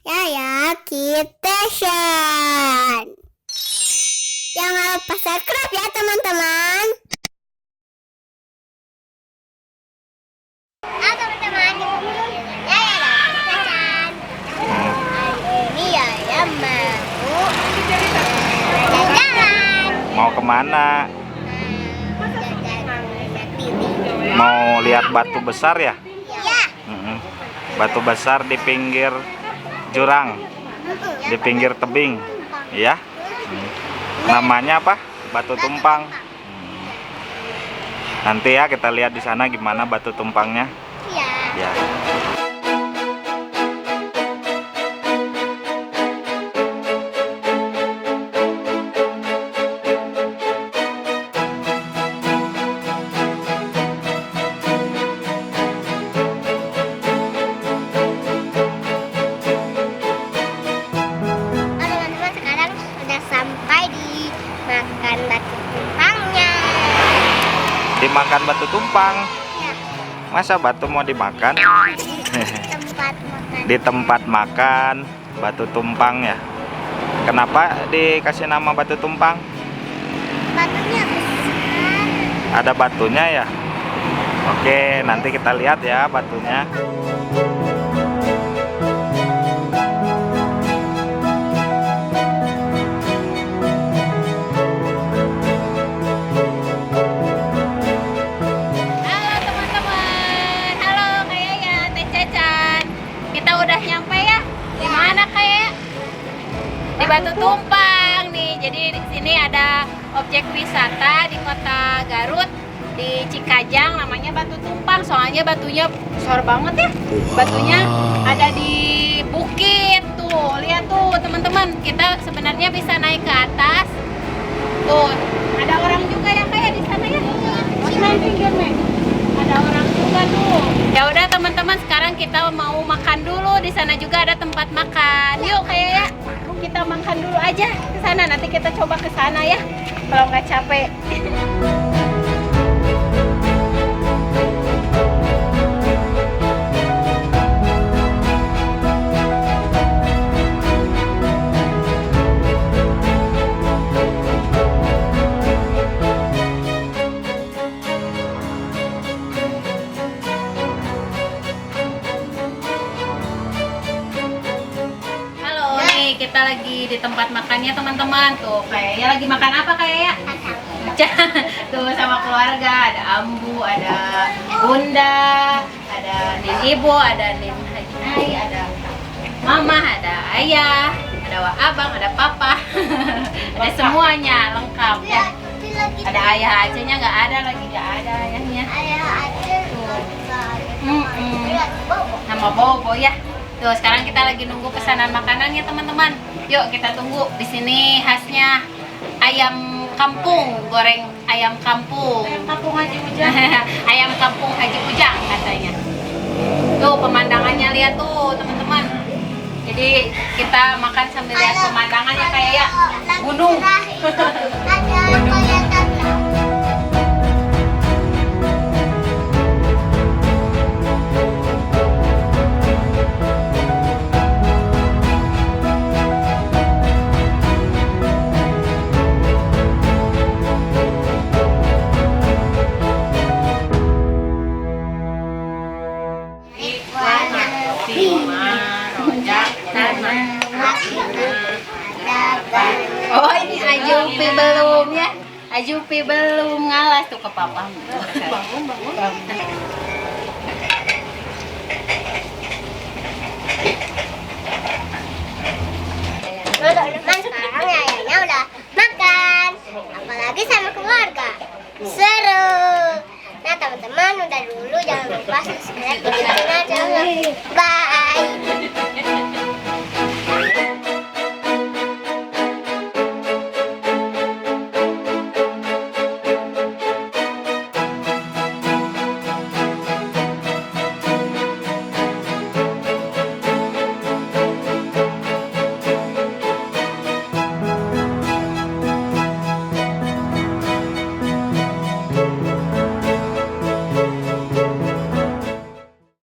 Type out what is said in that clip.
Yaya Kitchen. Jangan lupa subscribe ya teman-teman. Halo teman-teman, Yaya Kitchen. Hari ini Yaya mau jalan-jalan. Mau kemana? Mau lihat batu besar ya? Ya. Batu besar di pinggir jurang, di pinggir tebing, ya. Namanya apa? Batu Tumpang. Nanti ya kita lihat di sana gimana batu tumpangnya. Ya. Ya. Teman-teman, sekarang sudah sampai di makan batu tumpangnya. Dimakan batu tumpang. Ya. Masa batu mau dimakan? Tempat makan. Di tempat makan batu tumpang ya. Kenapa dikasih nama batu tumpang? Batunya besar. Ada batunya ya. Oke, nanti kita lihat ya batunya. Halo teman-teman, halo Kak Yaya, Teh Cacan. Kita udah nyampe ya. Di mana Kak Yaya? Di Batu Tumpang nih. Jadi di sini ada objek wisata di Kota Garut, di Cikajang, namanya Batu Tumpang. Soalnya batunya besar banget ya. Batunya ada di bukit tuh. Lihat tuh teman-teman, kita sebenarnya bisa naik ke atas. Tuh, ada orang juga ya Kak ya di sana ya. Ada orang juga tuh. Ya udah teman-teman, sekarang kita mau makan dulu. Di sana juga ada tempat makan. Yuk kayak ya. Kita makan dulu aja ke sana. Nanti kita coba ke sana ya. Kalau nggak capek. Halo, nih kita lagi di tempat makannya teman-teman. Tuh, kayaknya lagi makan apa kayak ya? Tuh sama keluarga, ada Ambu, ada Bunda, ada Nin Ibu, ada Nin Haji Nai, ada Mama, ada Ayah, ada Wak Abang, ada Papa. Ada semuanya lengkap ya. Ada Ayah Acehnya nggak ada lagi, nggak ada ayahnya. Ayah ada. Nama Bobo ya. Tuh sekarang kita lagi nunggu pesanan makanannya teman-teman. Yuk kita tunggu. Di sini khasnya ayam kampung, goreng ayam kampung. Ayam kampung Haji Ujang. Ayam kampung Haji Ujang katanya. Tuh pemandangannya lihat tuh teman-teman. Jadi kita makan sambil lihat pemandangannya kayak ya gunung. Ada kelihatan. Oh ini Ajupi belum ya? Ajupi belum ngalas tuh ke papa. Bangun. Teman-teman, sekarang Yayanya udah makan, apalagi sama keluarga. Seru. Nah teman-teman, udah dulu jangan lupa subscribe channel. Bye.